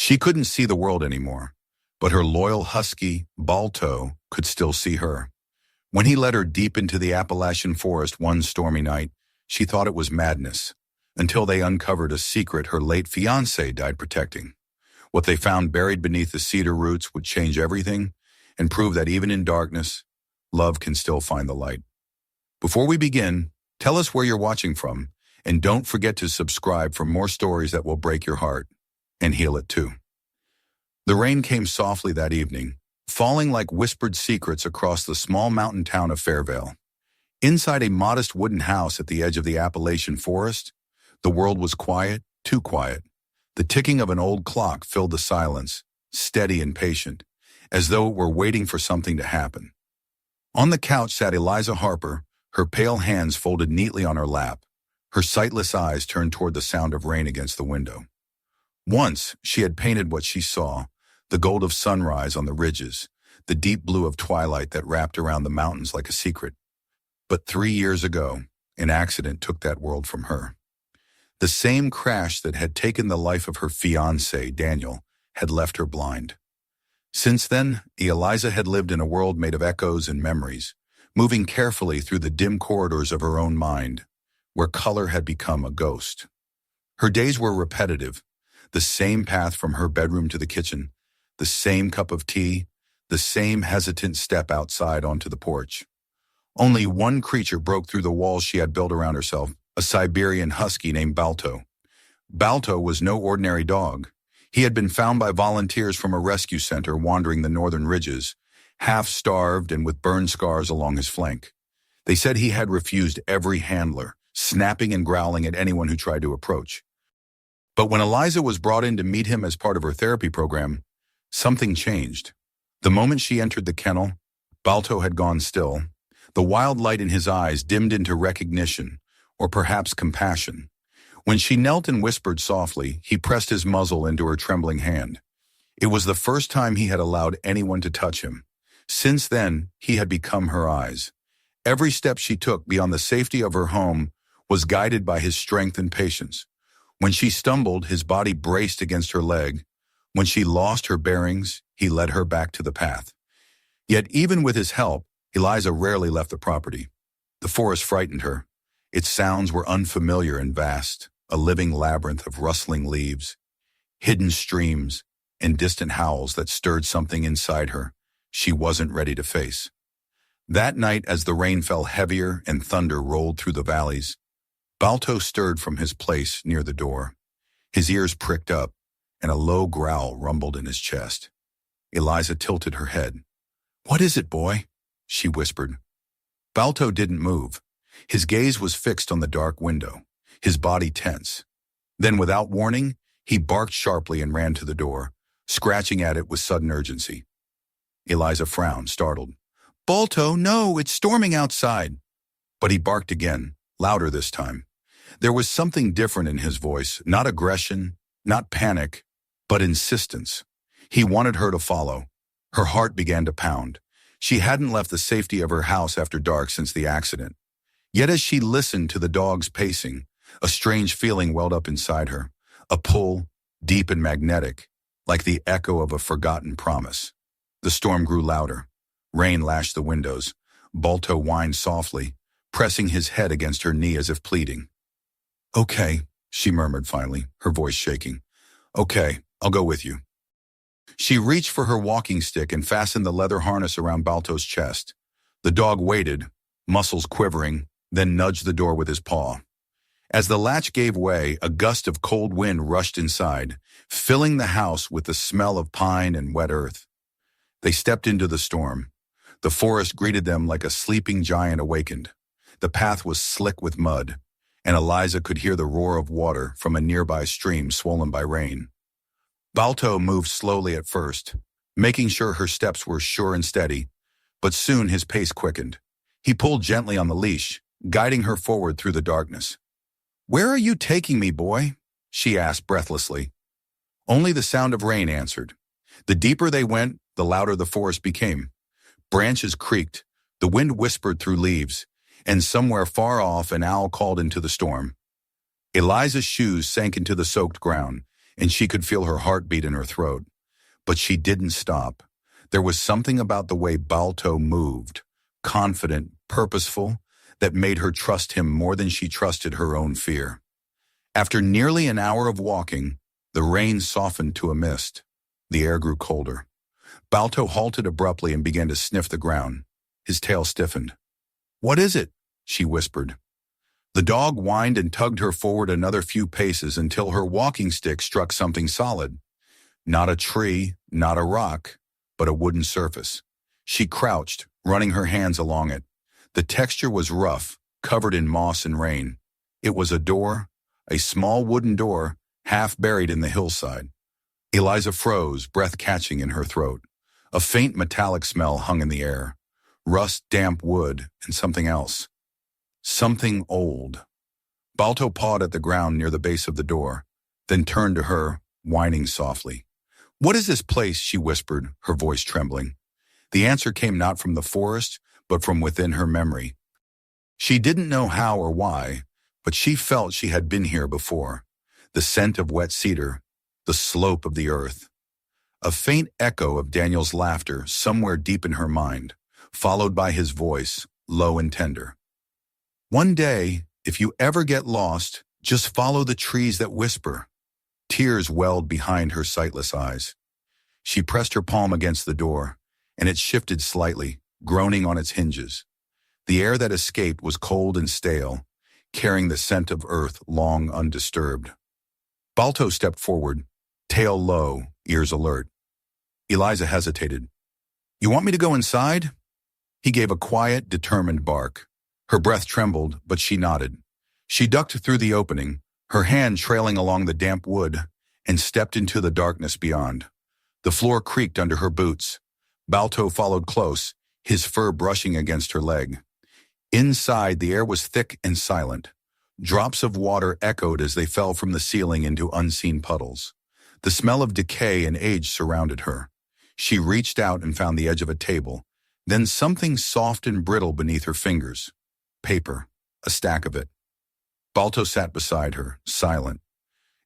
She couldn't see the world anymore, but her loyal husky, Balto, could still see her. When he led her deep into the Appalachian forest one stormy night, she thought it was madness, until they uncovered a secret her late fiancé died protecting. What they found buried beneath the cedar roots would change everything and prove that even in darkness, love can still find the light. Before we begin, tell us where you're watching from, and don't forget to subscribe for more stories that will break your heart and heal it too. The rain came softly that evening, falling like whispered secrets across the small mountain town of Fairvale. Inside a modest wooden house at the edge of the Appalachian forest, the world was quiet, too quiet. The ticking of an old clock filled the silence, steady and patient, as though it were waiting for something to happen. On the couch sat Eliza Harper, her pale hands folded neatly on her lap, her sightless eyes turned toward the sound of rain against the window. Once she had painted what she saw, the gold of sunrise on the ridges, the deep blue of twilight that wrapped around the mountains like a secret. But 3 years ago, an accident took that world from her. The same crash that had taken the life of her fiancé, Daniel, had left her blind. Since then, Eliza had lived in a world made of echoes and memories, moving carefully through the dim corridors of her own mind, where color had become a ghost. Her days were repetitive, the same path from her bedroom to the kitchen, the same cup of tea, the same hesitant step outside onto the porch. Only one creature broke through the walls she had built around herself, a Siberian husky named Balto. Balto was no ordinary dog. He had been found by volunteers from a rescue center wandering the northern ridges, half-starved and with burn scars along his flank. They said he had refused every handler, snapping and growling at anyone who tried to approach. But when Eliza was brought in to meet him as part of her therapy program, something changed. The moment she entered the kennel, Balto had gone still. The wild light in his eyes dimmed into recognition, or perhaps compassion. When she knelt and whispered softly, he pressed his muzzle into her trembling hand. It was the first time he had allowed anyone to touch him. Since then, he had become her eyes. Every step she took beyond the safety of her home was guided by his strength and patience. When she stumbled, his body braced against her leg. When she lost her bearings, he led her back to the path. Yet even with his help, Eliza rarely left the property. The forest frightened her. Its sounds were unfamiliar and vast, a living labyrinth of rustling leaves, hidden streams, and distant howls that stirred something inside her she wasn't ready to face. That night, as the rain fell heavier and thunder rolled through the valleys, Balto stirred from his place near the door. His ears pricked up, and a low growl rumbled in his chest. Eliza tilted her head. "What is it, boy?" she whispered. Balto didn't move. His gaze was fixed on the dark window, his body tense. Then, without warning, he barked sharply and ran to the door, scratching at it with sudden urgency. Eliza frowned, startled. "Balto, no, it's storming outside." But he barked again, louder this time. There was something different in his voice, not aggression, not panic, but insistence. He wanted her to follow. Her heart began to pound. She hadn't left the safety of her house after dark since the accident. Yet as she listened to the dog's pacing, a strange feeling welled up inside her, a pull, deep and magnetic, like the echo of a forgotten promise. The storm grew louder. Rain lashed the windows. Balto whined softly, pressing his head against her knee as if pleading. "Okay," she murmured finally, her voice shaking. "Okay, I'll go with you." She reached for her walking stick and fastened the leather harness around Balto's chest. The dog waited, muscles quivering, then nudged the door with his paw. As the latch gave way, a gust of cold wind rushed inside, filling the house with the smell of pine and wet earth. They stepped into the storm. The forest greeted them like a sleeping giant awakened. The path was slick with mud, and Eliza could hear the roar of water from a nearby stream swollen by rain. Balto moved slowly at first, making sure her steps were sure and steady, but soon his pace quickened. He pulled gently on the leash, guiding her forward through the darkness. "Where are you taking me, boy?" she asked breathlessly. Only the sound of rain answered. The deeper they went, the louder the forest became. Branches creaked, the wind whispered through leaves, and somewhere far off an owl called into the storm. Eliza's shoes sank into the soaked ground, and she could feel her heartbeat in her throat. But she didn't stop. There was something about the way Balto moved, confident, purposeful, that made her trust him more than she trusted her own fear. After nearly an hour of walking, the rain softened to a mist. The air grew colder. Balto halted abruptly and began to sniff the ground. His tail stiffened. "What is it?" she whispered. The dog whined and tugged her forward another few paces until her walking stick struck something solid. Not a tree, not a rock, but a wooden surface. She crouched, running her hands along it. The texture was rough, covered in moss and rain. It was a door, a small wooden door, half buried in the hillside. Eliza froze, breath catching in her throat. A faint metallic smell hung in the air. Rust, damp wood, and something else. Something old. Balto pawed at the ground near the base of the door, then turned to her, whining softly. "What is this place?" she whispered, her voice trembling. The answer came not from the forest, but from within her memory. She didn't know how or why, but she felt she had been here before. The scent of wet cedar, the slope of the earth. A faint echo of Daniel's laughter somewhere deep in her mind, followed by his voice, low and tender. "One day, if you ever get lost, just follow the trees that whisper." Tears welled behind her sightless eyes. She pressed her palm against the door, and it shifted slightly, groaning on its hinges. The air that escaped was cold and stale, carrying the scent of earth long undisturbed. Balto stepped forward, tail low, ears alert. Eliza hesitated. "You want me to go inside?" He gave a quiet, determined bark. Her breath trembled, but she nodded. She ducked through the opening, her hand trailing along the damp wood, and stepped into the darkness beyond. The floor creaked under her boots. Balto followed close, his fur brushing against her leg. Inside, the air was thick and silent. Drops of water echoed as they fell from the ceiling into unseen puddles. The smell of decay and age surrounded her. She reached out and found the edge of a table, then something soft and brittle beneath her fingers. Paper, a stack of it. Balto sat beside her, silent.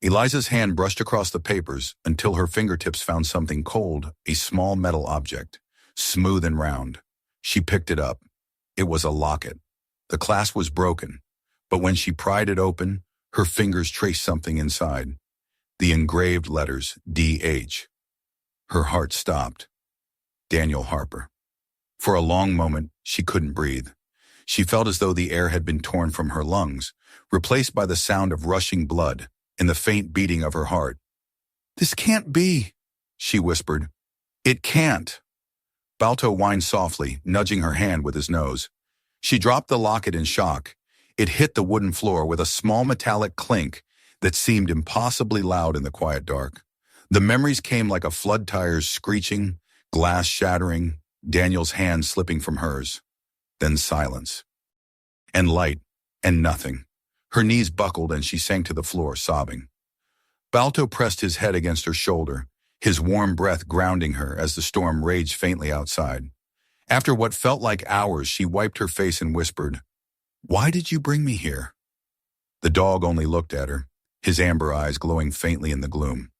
Eliza's hand brushed across the papers until her fingertips found something cold, a small metal object, smooth and round. She picked it up. It was a locket. The clasp was broken, but when she pried it open, her fingers traced something inside. The engraved letters, D.H. Her heart stopped. Daniel Harper. For a long moment, she couldn't breathe. She felt as though the air had been torn from her lungs, replaced by the sound of rushing blood and the faint beating of her heart. "This can't be," she whispered. "It can't." Balto whined softly, nudging her hand with his nose. She dropped the locket in shock. It hit the wooden floor with a small metallic clink that seemed impossibly loud in the quiet dark. The memories came like a flood tires screeching, glass shattering, Daniel's hand slipping from hers. Then silence. And light, and nothing. Her knees buckled and she sank to the floor, sobbing. Balto pressed his head against her shoulder, his warm breath grounding her as the storm raged faintly outside. After what felt like hours, she wiped her face and whispered, "Why did you bring me here?" The dog only looked at her, his amber eyes glowing faintly in the gloom.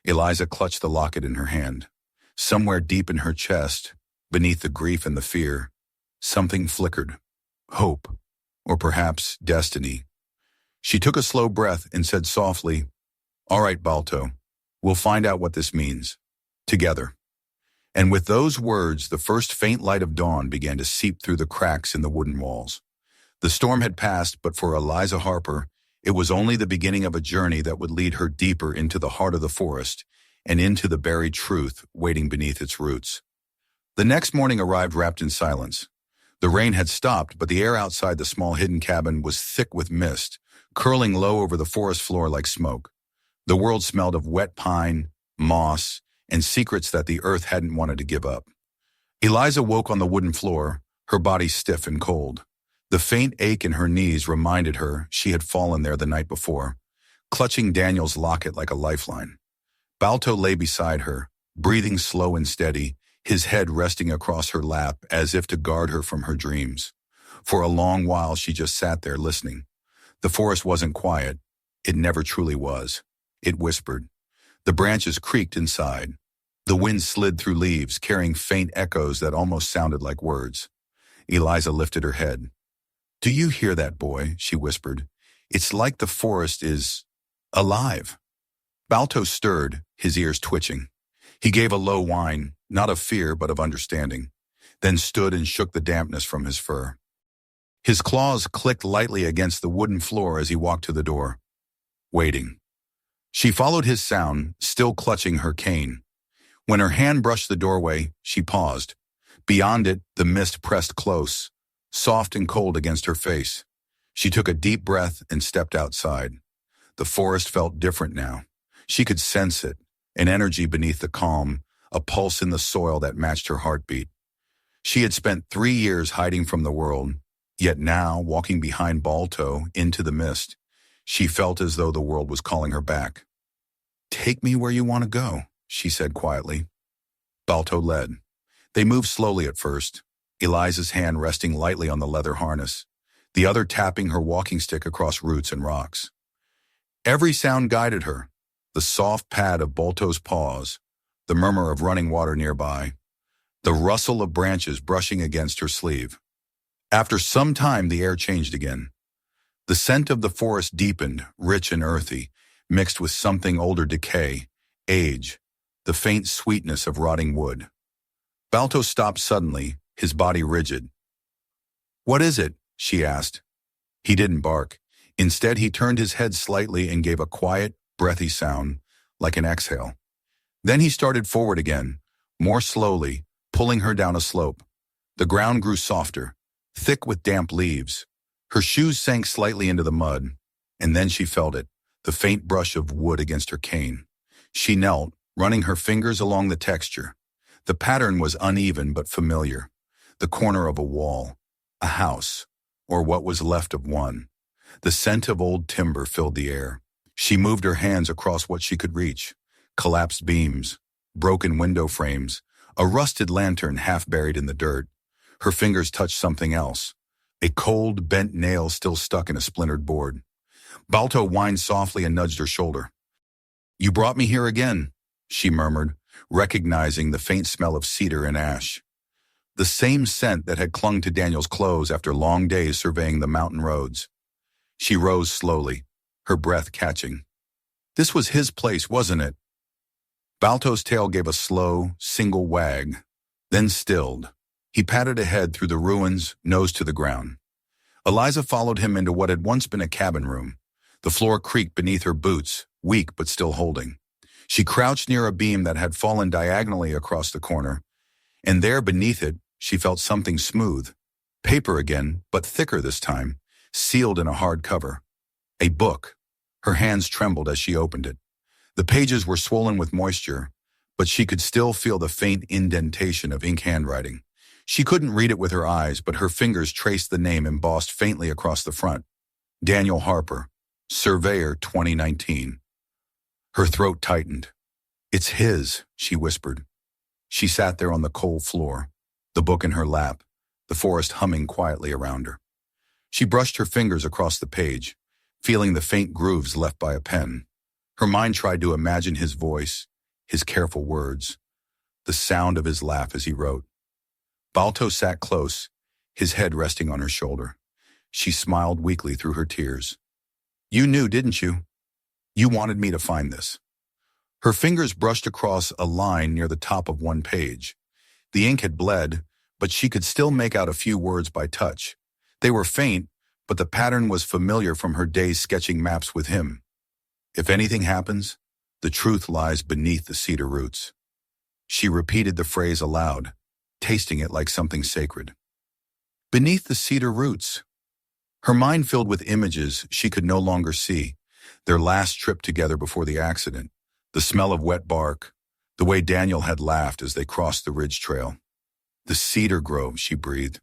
Eliza clutched the locket in her hand. Somewhere deep in her chest, beneath the grief and the fear, something flickered. Hope, or perhaps destiny. She took a slow breath and said softly, "All right, Balto, we'll find out what this means. Together." And with those words, the first faint light of dawn began to seep through the cracks in the wooden walls. The storm had passed, but for Eliza Harper, it was only the beginning of a journey that would lead her deeper into the heart of the forest and into the buried truth waiting beneath its roots. The next morning arrived wrapped in silence. The rain had stopped, but the air outside the small hidden cabin was thick with mist, curling low over the forest floor like smoke. The world smelled of wet pine, moss, and secrets that the earth hadn't wanted to give up. Eliza woke on the wooden floor, her body stiff and cold. The faint ache in her knees reminded her she had fallen there the night before, clutching Daniel's locket like a lifeline. Balto lay beside her, breathing slow and steady, his head resting across her lap as if to guard her from her dreams. For a long while she just sat there listening. The forest wasn't quiet. It never truly was. It whispered, The branches creaked inside. The wind slid through leaves, carrying faint echoes that almost sounded like words. Eliza lifted her head. "Do you hear that, boy?" she whispered. "It's like the forest is alive." Balto stirred, his ears twitching. He gave a low whine, not of fear but of understanding, then stood and shook the dampness from his fur. His claws clicked lightly against the wooden floor as he walked to the door. Waiting. She followed his sound, still clutching her cane. When her hand brushed the doorway, she paused. Beyond it, the mist pressed close, soft and cold against her face. She took a deep breath and stepped outside. The forest felt different now. She could sense it, an energy beneath the calm, a pulse in the soil that matched her heartbeat. She had spent 3 years hiding from the world, yet now, walking behind Balto into the mist, she felt as though the world was calling her back. "Take me where you want to go," she said quietly. Balto led. They moved slowly at first, Eliza's hand resting lightly on the leather harness, the other tapping her walking stick across roots and rocks. Every sound guided her, the soft pad of Balto's paws, the murmur of running water nearby, the rustle of branches brushing against her sleeve. After some time, the air changed again. The scent of the forest deepened, rich and earthy, mixed with something older decay, age, the faint sweetness of rotting wood. Balto stopped suddenly, his body rigid. "What is it?" she asked. He didn't bark. Instead, he turned his head slightly and gave a quiet, breathy sound, like an exhale. Then he started forward again, more slowly, pulling her down a slope. The ground grew softer, thick with damp leaves. Her shoes sank slightly into the mud, and then she felt it, the faint brush of wood against her cane. She knelt, running her fingers along the texture. The pattern was uneven but familiar. The corner of a wall, a house, or what was left of one. The scent of old timber filled the air. She moved her hands across what she could reach. Collapsed beams, broken window frames, a rusted lantern half buried in the dirt. Her fingers touched something else, a cold, bent nail still stuck in a splintered board. Balto whined softly and nudged her shoulder. "You brought me here again," she murmured, recognizing the faint smell of cedar and ash. The same scent that had clung to Daniel's clothes after long days surveying the mountain roads. She rose slowly, her breath catching. This was his place, wasn't it? Balto's tail gave a slow, single wag, then stilled. He patted ahead through the ruins, nose to the ground. Eliza followed him into what had once been a cabin room. The floor creaked beneath her boots, weak but still holding. She crouched near a beam that had fallen diagonally across the corner, and there beneath it, she felt something smooth. Paper again, but thicker this time, sealed in a hard cover. A book. Her hands trembled as she opened it. The pages were swollen with moisture, but she could still feel the faint indentation of ink handwriting. She couldn't read it with her eyes, but her fingers traced the name embossed faintly across the front. Daniel Harper, Surveyor 2019. Her throat tightened. "It's his," she whispered. She sat there on the cold floor, the book in her lap, the forest humming quietly around her. She brushed her fingers across the page, feeling the faint grooves left by a pen. Her mind tried to imagine his voice, his careful words, the sound of his laugh as he wrote. Balto sat close, his head resting on her shoulder. She smiled weakly through her tears. "You knew, didn't you? You wanted me to find this." Her fingers brushed across a line near the top of one page. The ink had bled, but she could still make out a few words by touch. They were faint, but the pattern was familiar from her days sketching maps with him. "If anything happens, the truth lies beneath the cedar roots." She repeated the phrase aloud, tasting it like something sacred. Beneath the cedar roots. Her mind filled with images she could no longer see. Their last trip together before the accident, the smell of wet bark, the way Daniel had laughed as they crossed the ridge trail. The cedar grove, she breathed.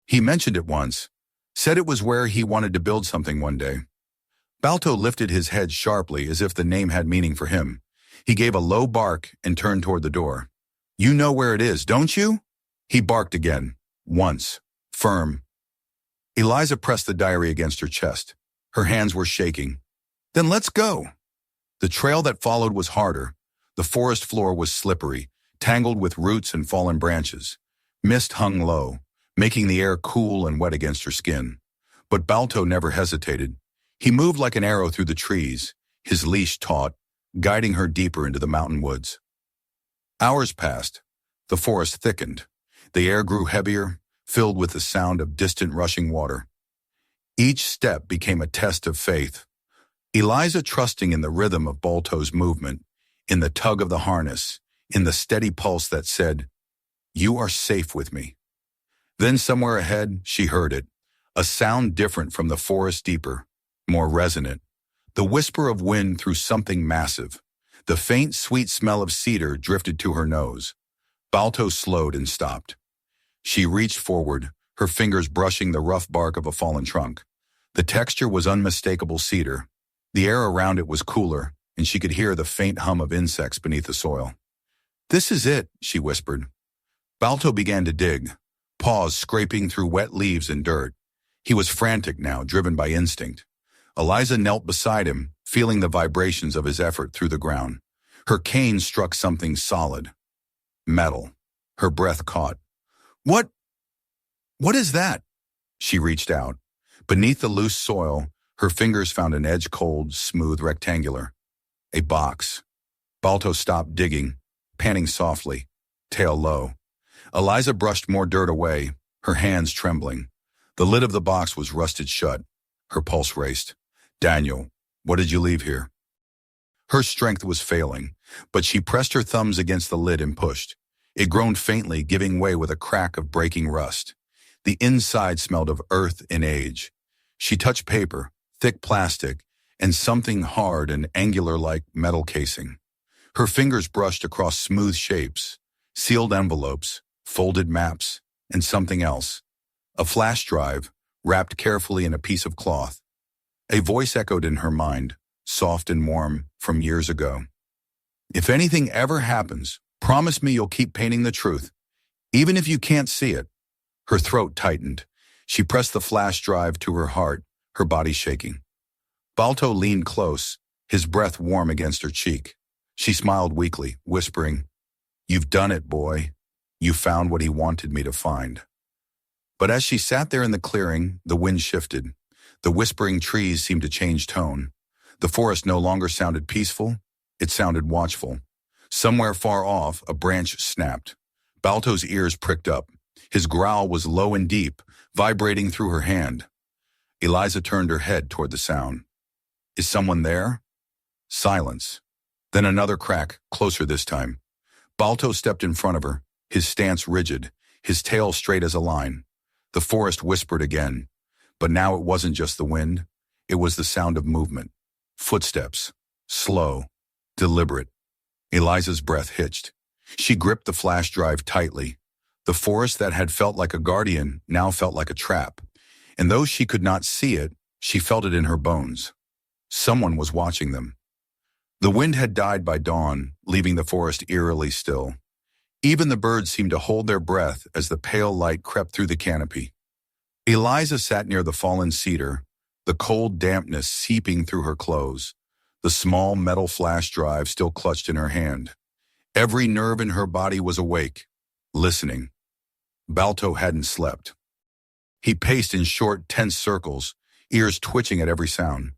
He mentioned it once, said it was where he wanted to build something one day. Balto lifted his head sharply as if the name had meaning for him. He gave a low bark and turned toward the door. "You know where it is, don't you?" He barked again, once, firm. Eliza pressed the diary against her chest. Her hands were shaking. "Then let's go." The trail that followed was harder. The forest floor was slippery, tangled with roots and fallen branches. Mist hung low, making the air cool and wet against her skin. But Balto never hesitated. He moved like an arrow through the trees, his leash taut, guiding her deeper into the mountain woods. Hours passed. The forest thickened. The air grew heavier, filled with the sound of distant rushing water. Each step became a test of faith. Eliza trusting in the rhythm of Balto's movement, in the tug of the harness, in the steady pulse that said, "You are safe with me." Then somewhere ahead, she heard it, a sound different from the forest, deeper, more resonant. The whisper of wind through something massive. The faint, sweet smell of cedar drifted to her nose. Balto slowed and stopped. She reached forward, her fingers brushing the rough bark of a fallen trunk. The texture was unmistakable cedar. The air around it was cooler, and she could hear the faint hum of insects beneath the soil. "This is it," she whispered. Balto began to dig, paws scraping through wet leaves and dirt. He was frantic now, driven by instinct. Eliza knelt beside him, feeling the vibrations of his effort through the ground. Her cane struck something solid. Metal. Her breath caught. What is that?" She reached out. Beneath the loose soil, her fingers found an edge cold, smooth, rectangular. A box. Balto stopped digging, panting softly, tail low. Eliza brushed more dirt away, her hands trembling. The lid of the box was rusted shut. Her pulse raced. "Daniel, what did you leave here?" Her strength was failing, but she pressed her thumbs against the lid and pushed. It groaned faintly, giving way with a crack of breaking rust. The inside smelled of earth and age. She touched paper, thick plastic, and something hard and angular like metal casing. Her fingers brushed across smooth shapes, sealed envelopes, folded maps, and something else. A flash drive, wrapped carefully in a piece of cloth. A voice echoed in her mind, soft and warm, from years ago. "If anything ever happens, promise me you'll keep painting the truth, even if you can't see it." Her throat tightened. She pressed the flash drive to her heart, her body shaking. Balto leaned close, his breath warm against her cheek. She smiled weakly, whispering, "You've done it, boy. You found what he wanted me to find." But as she sat there in the clearing, the wind shifted. The whispering trees seemed to change tone. The forest no longer sounded peaceful, it sounded watchful. Somewhere far off, a branch snapped. Balto's ears pricked up. His growl was low and deep, vibrating through her hand. Eliza turned her head toward the sound. "Is someone there?" Silence. Then another crack, closer this time. Balto stepped in front of her, his stance rigid, his tail straight as a line. The forest whispered again. But now it wasn't just the wind. It was the sound of movement. Footsteps. Slow. Deliberate. Eliza's breath hitched. She gripped the flash drive tightly. The forest that had felt like a guardian now felt like a trap. And though she could not see it, she felt it in her bones. Someone was watching them. The wind had died by dawn, leaving the forest eerily still. Even the birds seemed to hold their breath as the pale light crept through the canopy. Eliza sat near the fallen cedar, the cold dampness seeping through her clothes, the small metal flash drive still clutched in her hand. Every nerve in her body was awake, listening. Balto hadn't slept. He paced in short, tense circles, ears twitching at every sound.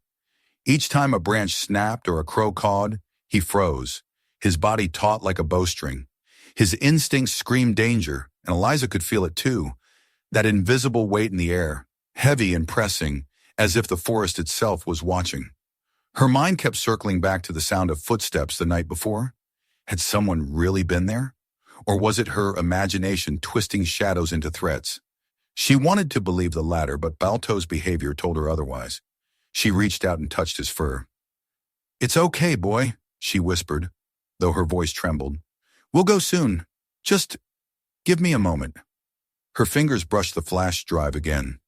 Each time a branch snapped or a crow cawed, he froze, his body taut like a bowstring. His instincts screamed danger, and Eliza could feel it too, that invisible weight in the air, heavy and pressing, as if the forest itself was watching. Her mind kept circling back to the sound of footsteps the night before. Had someone really been there? Or was it her imagination twisting shadows into threats? She wanted to believe the latter, but Balto's behavior told her otherwise. She reached out and touched his fur. "It's okay, boy," she whispered, though her voice trembled. "We'll go soon. Just give me a moment." Her fingers brushed the flash drive again.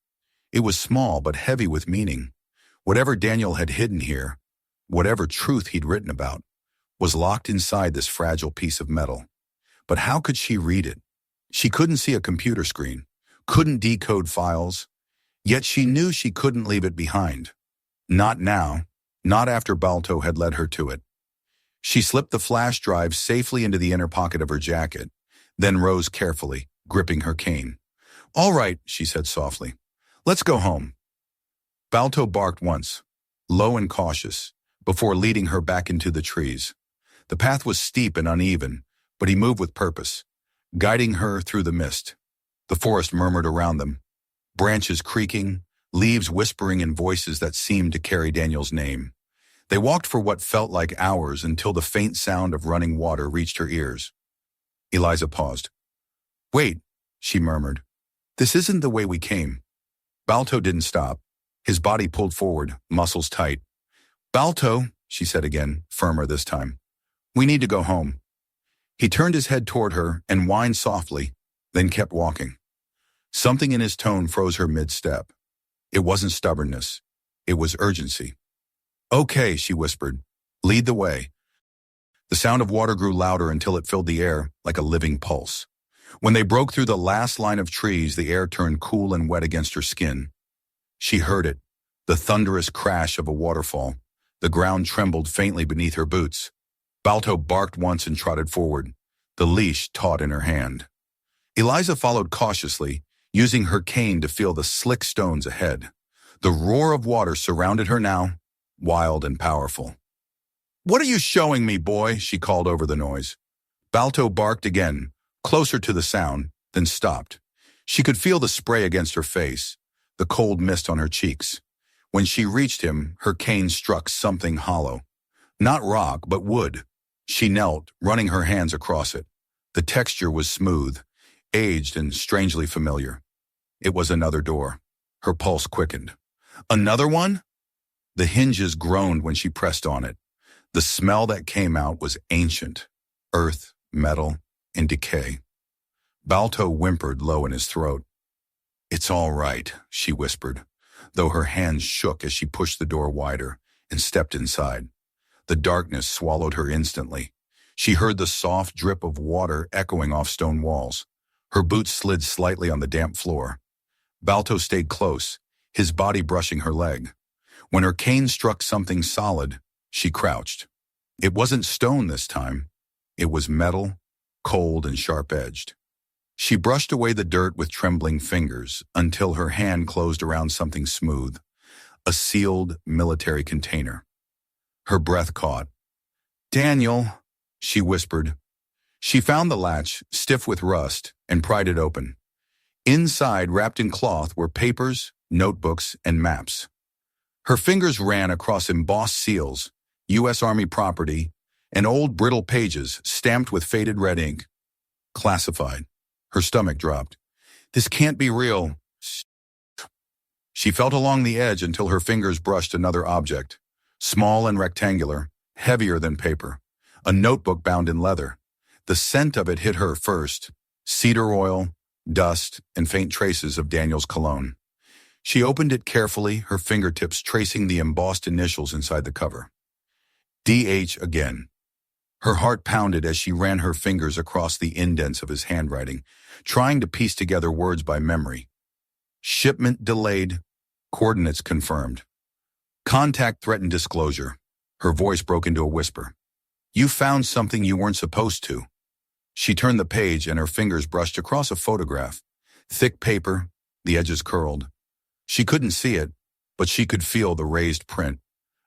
It was small but heavy with meaning. Whatever Daniel had hidden here, whatever truth he'd written about, was locked inside this fragile piece of metal. But how could she read it? She couldn't see a computer screen, couldn't decode files, yet she knew she couldn't leave it behind. Not now, Not after Balto had led her to it. She slipped the flash drive safely into the inner pocket of her jacket, then rose carefully, gripping her cane. "All right," she said softly. "Let's go home." Balto barked once, low and cautious, before leading her back into the trees. The path was steep and uneven, but he moved with purpose, guiding her through the mist. The forest murmured around them, branches creaking, leaves whispering in voices that seemed to carry Daniel's name. They walked for what felt like hours until the faint sound of running water reached her ears. Eliza paused. "Wait," she murmured. "This isn't the way we came." Balto didn't stop. His body pulled forward, muscles tight. "Balto," she said again, firmer this time. "We need to go home." He turned his head toward her and whined softly, then kept walking. Something in his tone froze her mid-step. It wasn't stubbornness. It was urgency. "Okay," she whispered. "Lead the way." The sound of water grew louder until it filled the air like a living pulse. When they broke through the last line of trees, the air turned cool and wet against her skin. She heard it, the thunderous crash of a waterfall. The ground trembled faintly beneath her boots. Balto barked once and trotted forward, the leash taut in her hand. Eliza followed cautiously, using her cane to feel the slick stones ahead. The roar of water surrounded her now, wild and powerful. "What are you showing me, boy?" she called over the noise. Balto barked again, closer to the sound, then stopped. She could feel the spray against her face, the cold mist on her cheeks. When she reached him, her cane struck something hollow. Not rock, but wood. She knelt, running her hands across it. The texture was smooth, aged and strangely familiar. It was another door. Her pulse quickened. "Another one?" The hinges groaned when she pressed on it. The smell that came out was ancient. Earth, metal, and decay. Balto whimpered low in his throat. "It's all right," she whispered, though her hands shook as she pushed the door wider and stepped inside. The darkness swallowed her instantly. She heard the soft drip of water echoing off stone walls. Her boots slid slightly on the damp floor. Balto stayed close, his body brushing her leg. When her cane struck something solid, she crouched. It wasn't stone this time. It was metal, cold and sharp-edged. She brushed away the dirt with trembling fingers until her hand closed around something smooth, a sealed military container. Her breath caught. "Daniel," she whispered. She found the latch, stiff with rust, and pried it open. Inside, wrapped in cloth, were papers, notebooks, and maps. Her fingers ran across embossed seals, U.S. Army property, and old brittle pages stamped with faded red ink. Classified. Her stomach dropped. "This can't be real." She felt along the edge until her fingers brushed another object, small and rectangular, heavier than paper, a notebook bound in leather. The scent of it hit her first, cedar oil, dust, and faint traces of Daniel's cologne. She opened it carefully, her fingertips tracing the embossed initials inside the cover. D.H. again. Her heart pounded as she ran her fingers across the indents of his handwriting, trying to piece together words by memory. Shipment delayed. Coordinates confirmed. Contact threatened disclosure. Her voice broke into a whisper. "You found something you weren't supposed to." She turned the page and her fingers brushed across a photograph. Thick paper, the edges curled. She couldn't see it, but she could feel the raised print.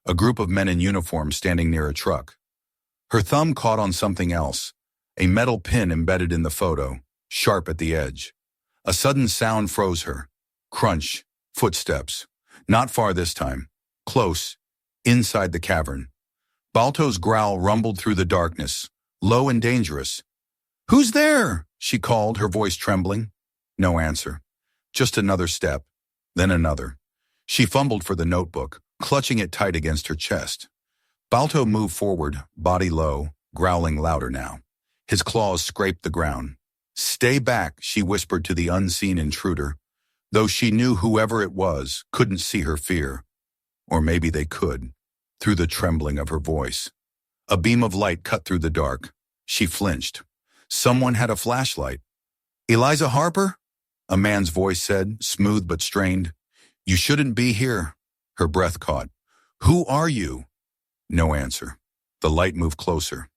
A group of men in uniform standing near a truck. Her thumb caught on something else, a metal pin embedded in the photo, sharp at the edge. A sudden sound froze her. Crunch, footsteps. Not far this time. Close, inside the cavern. Balto's growl rumbled through the darkness, low and dangerous. "Who's there?" she called, her voice trembling. No answer. Just another step, then another. She fumbled for the notebook, clutching it tight against her chest. Balto moved forward, body low, growling louder now. His claws scraped the ground. "Stay back," she whispered to the unseen intruder, though she knew whoever it was couldn't see her fear. Or maybe they could, through the trembling of her voice. A beam of light cut through the dark. She flinched. Someone had a flashlight. "Eliza Harper?" a man's voice said, smooth but strained. "You shouldn't be here." Her breath caught. "Who are you?" No answer. The light moved closer.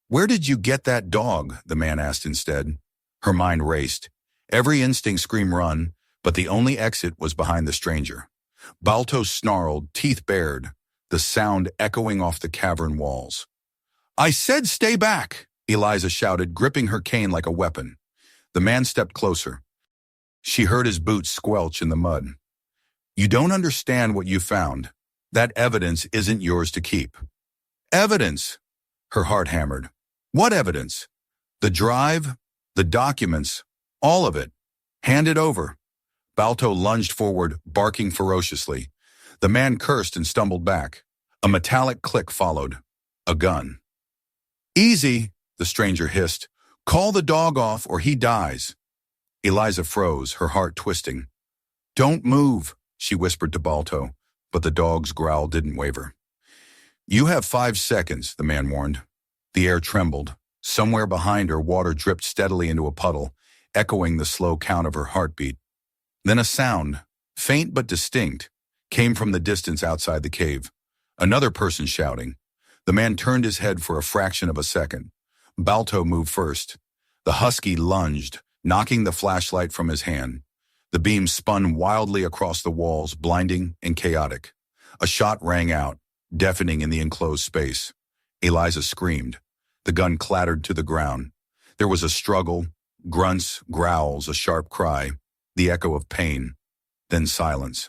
"Where did you get that dog?" the man asked instead. Her mind raced. Every instinct screamed run, but the only exit was behind the stranger. Balto snarled, teeth bared, the sound echoing off the cavern walls. "I said stay back!" Eliza shouted, gripping her cane like a weapon. The man stepped closer. She heard his boots squelch in the mud. "You don't understand what you found. That evidence isn't yours to keep." "Evidence!" Her heart hammered. "What evidence?" "The drive, the documents, all of it. Hand it over." Balto lunged forward, barking ferociously. The man cursed and stumbled back. A metallic click followed. A gun. "Easy," the stranger hissed. "Call the dog off or he dies." Eliza froze, her heart twisting. "Don't move," she whispered to Balto, but the dog's growl didn't waver. "You have 5 seconds," the man warned. The air trembled. Somewhere behind her, water dripped steadily into a puddle, echoing the slow count of her heartbeat. Then a sound, faint but distinct, came from the distance outside the cave. Another person shouting. The man turned his head for a fraction of a second. Balto moved first. The husky lunged, knocking the flashlight from his hand. The beam spun wildly across the walls, blinding and chaotic. A shot rang out, deafening in the enclosed space. Eliza screamed. The gun clattered to the ground. There was a struggle, grunts, growls, a sharp cry, the echo of pain, then silence.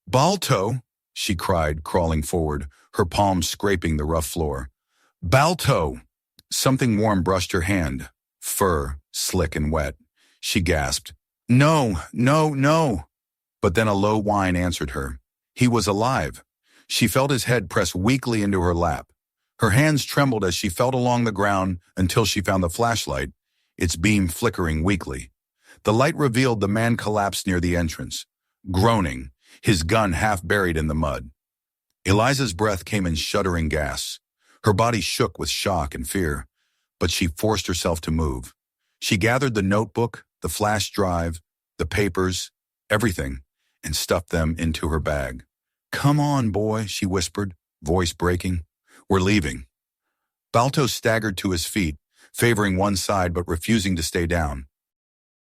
"Balto!" she cried, crawling forward, her palms scraping the rough floor. "Balto!" Something warm brushed her hand, fur, slick and wet. She gasped, "No, no, no!" But then a low whine answered her. He was alive. She felt his head press weakly into her lap. Her hands trembled as she felt along the ground until she found the flashlight, its beam flickering weakly. The light revealed the man collapsed near the entrance, groaning, his gun half buried in the mud. Eliza's breath came in shuddering gasps. Her body shook with shock and fear, but she forced herself to move. She gathered the notebook, the flash drive, the papers, everything, and stuffed them into her bag. "Come on, boy," she whispered, voice breaking. "We're leaving." Balto staggered to his feet, favoring one side but refusing to stay down.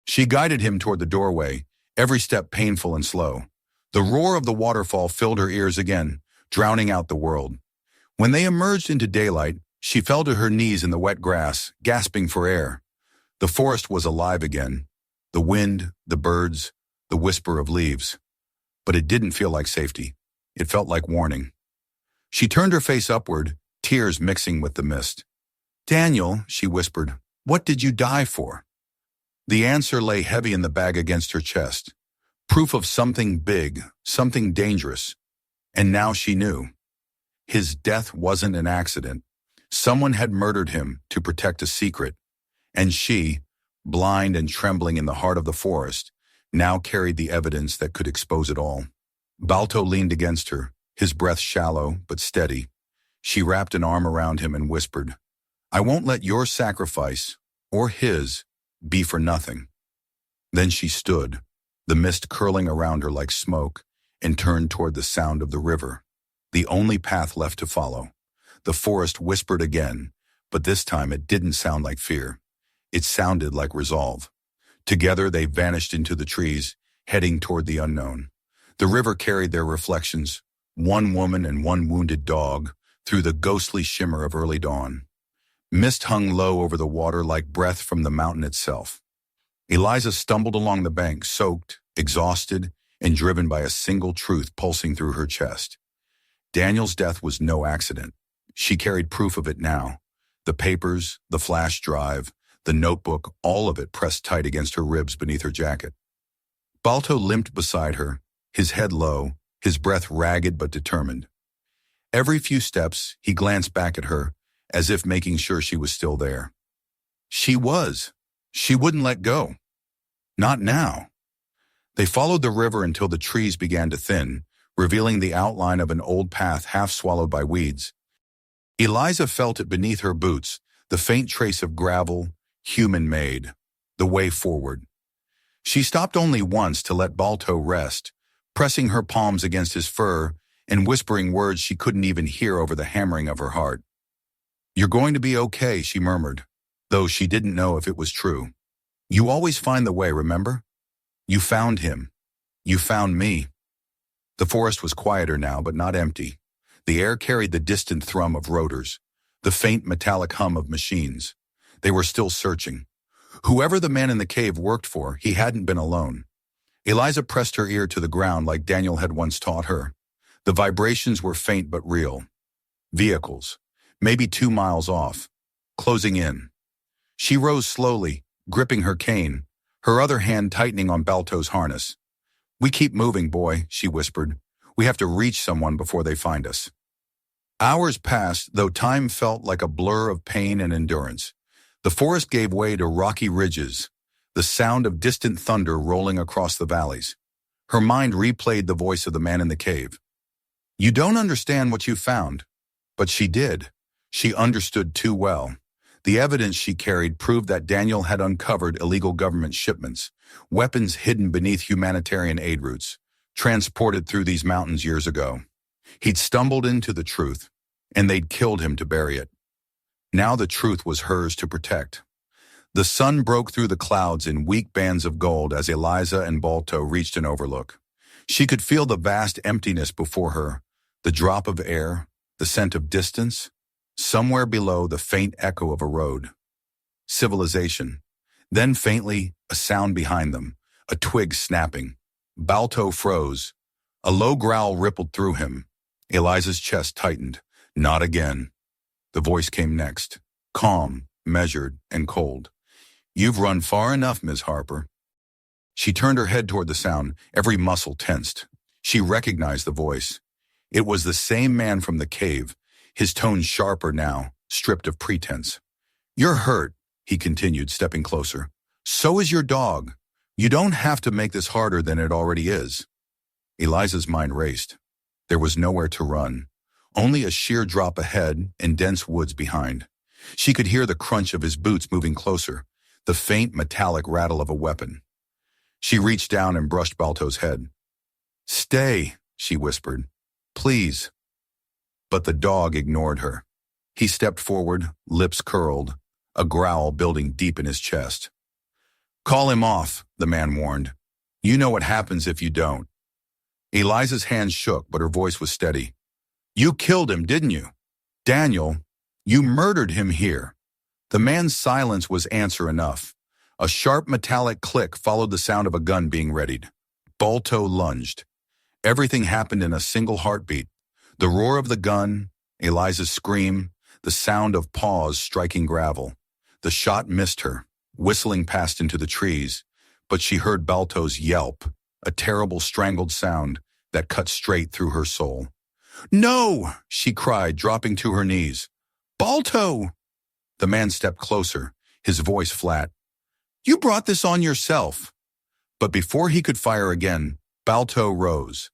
She guided him toward the doorway, every step painful and slow. The roar of the waterfall filled her ears again, drowning out the world. When they emerged into daylight, she fell to her knees in the wet grass, gasping for air. The forest was alive again. The wind, the birds, the whisper of leaves. But it didn't feel like safety. It felt like warning. She turned her face upward, tears mixing with the mist. "Daniel," she whispered, "what did you die for?" The answer lay heavy in the bag against her chest. Proof of something big, something dangerous. And now she knew. His death wasn't an accident. Someone had murdered him to protect a secret. And she, blind and trembling in the heart of the forest, now carried the evidence that could expose it all. Balto leaned against her, his breath shallow but steady. She wrapped an arm around him and whispered, "I won't let your sacrifice, or his, be for nothing." Then she stood, the mist curling around her like smoke, and turned toward the sound of the river, the only path left to follow. The forest whispered again, but this time it didn't sound like fear. It sounded like resolve. Together they vanished into the trees, heading toward the unknown. The river carried their reflections, one woman and one wounded dog, through the ghostly shimmer of early dawn. Mist hung low over the water like breath from the mountain itself. Eliza stumbled along the bank, soaked, exhausted, and driven by a single truth pulsing through her chest. Daniel's death was no accident. She carried proof of it now. The papers, the flash drive, the notebook, all of it pressed tight against her ribs beneath her jacket. Balto limped beside her, his head low, his breath ragged but determined. Every few steps, he glanced back at her, as if making sure she was still there. She was. She wouldn't let go. Not now. They followed the river until the trees began to thin, revealing the outline of an old path half swallowed by weeds. Eliza felt it beneath her boots, the faint trace of gravel, human-made, the way forward. She stopped only once to let Balto rest, pressing her palms against his fur and whispering words she couldn't even hear over the hammering of her heart. "You're going to be okay," she murmured, though she didn't know if it was true. "You always find the way, remember? You found him. You found me." The forest was quieter now, but not empty. The air carried the distant thrum of rotors, the faint metallic hum of machines. They were still searching. Whoever the man in the cave worked for, he hadn't been alone. Eliza pressed her ear to the ground like Daniel had once taught her. The vibrations were faint but real. Vehicles, maybe 2 miles off, closing in. She rose slowly, gripping her cane, her other hand tightening on Balto's harness. "We keep moving, boy," she whispered. "We have to reach someone before they find us." Hours passed, though time felt like a blur of pain and endurance. The forest gave way to rocky ridges, the sound of distant thunder rolling across the valleys. Her mind replayed the voice of the man in the cave. "You don't understand what you found." But she did. She understood too well. The evidence she carried proved that Daniel had uncovered illegal government shipments, weapons hidden beneath humanitarian aid routes, transported through these mountains years ago. He'd stumbled into the truth, and they'd killed him to bury it. Now the truth was hers to protect. The sun broke through the clouds in weak bands of gold as Eliza and Balto reached an overlook. She could feel the vast emptiness before her, the drop of air, the scent of distance, somewhere below the faint echo of a road. Civilization. Then faintly, a sound behind them, a twig snapping. Balto froze. A low growl rippled through him. Eliza's chest tightened. Not again. The voice came next, calm, measured, and cold. "You've run far enough, Miss Harper." She turned her head toward the sound, every muscle tensed. She recognized the voice. It was the same man from the cave, his tone sharper now, stripped of pretense. "You're hurt," he continued, stepping closer. "So is your dog. You don't have to make this harder than it already is." Eliza's mind raced. There was nowhere to run, only a sheer drop ahead and dense woods behind. She could hear the crunch of his boots moving closer, the faint metallic rattle of a weapon. She reached down and brushed Balto's head. "Stay," she whispered. "Please." But the dog ignored her. He stepped forward, lips curled, a growl building deep in his chest. "Call him off," the man warned. "You know what happens if you don't." Eliza's hands shook, but her voice was steady. "You killed him, didn't you? Daniel, you murdered him here." The man's silence was answer enough. A sharp metallic click followed the sound of a gun being readied. Balto lunged. Everything happened in a single heartbeat. The roar of the gun, Eliza's scream, the sound of paws striking gravel. The shot missed her, whistling past into the trees, but she heard Balto's yelp, a terrible strangled sound that cut straight through her soul. "No!" she cried, dropping to her knees. "Balto!" The man stepped closer, his voice flat. "You brought this on yourself." But before he could fire again, Balto rose,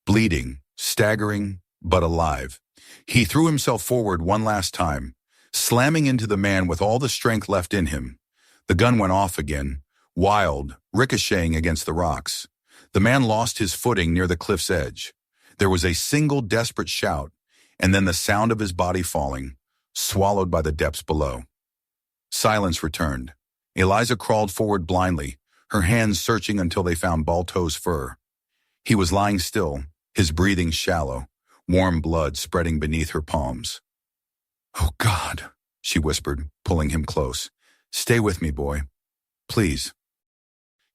bleeding, staggering, but alive. He threw himself forward one last time, slamming into the man with all the strength left in him. The gun went off again, wild, ricocheting against the rocks. The man lost his footing near the cliff's edge. There was a single desperate shout, and then the sound of his body falling, swallowed by the depths below. Silence returned. Eliza crawled forward blindly, her hands searching until they found Balto's fur. He was lying still, his breathing shallow, warm blood spreading beneath her palms. "Oh, God," she whispered, pulling him close. "Stay with me, boy. Please."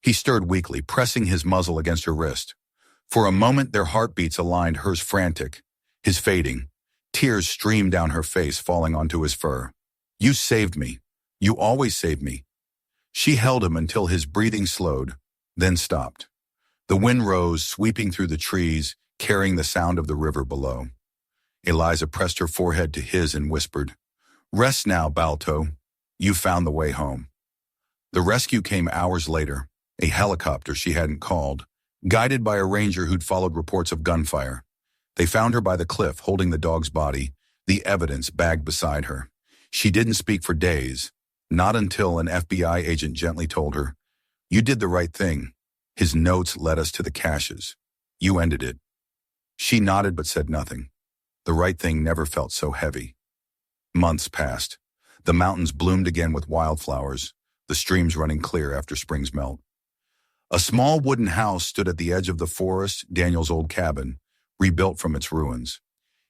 He stirred weakly, pressing his muzzle against her wrist. For a moment their heartbeats aligned, hers frantic, his fading. Tears streamed down her face, falling onto his fur. "You saved me. You always save me." She held him until his breathing slowed, then stopped. The wind rose, sweeping through the trees, carrying the sound of the river below. Eliza pressed her forehead to his and whispered, "Rest now, Balto. You found the way home." The rescue came hours later, a helicopter she hadn't called, guided by a ranger who'd followed reports of gunfire. They found her by the cliff, holding the dog's body, the evidence bagged beside her. She didn't speak for days, not until an FBI agent gently told her, "You did the right thing. His notes led us to the caches. You ended it." She nodded but said nothing. The right thing never felt so heavy. Months passed. The mountains bloomed again with wildflowers, the streams running clear after spring's melt. A small wooden house stood at the edge of the forest, Daniel's old cabin, rebuilt from its ruins.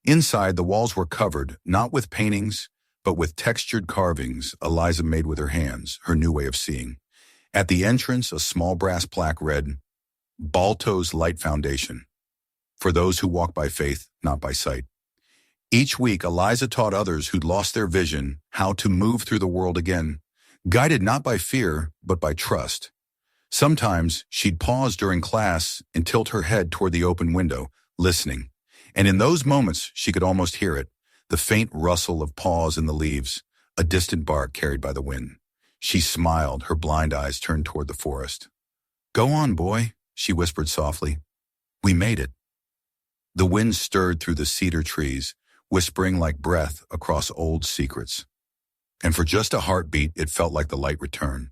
Inside, the walls were covered, not with paintings, but with textured carvings Eliza made with her hands, her new way of seeing. At the entrance, a small brass plaque read, Balto's Light Foundation, for those who walk by faith, not by sight. Each week, Eliza taught others who'd lost their vision how to move through the world again, guided not by fear, but by trust. Sometimes she'd pause during class and tilt her head toward the open window, listening. And in those moments, she could almost hear it, the faint rustle of paws in the leaves, a distant bark carried by the wind. She smiled, her blind eyes turned toward the forest. "Go on, boy," she whispered softly. "We made it." The wind stirred through the cedar trees, whispering like breath across old secrets. And for just a heartbeat, it felt like the light returned.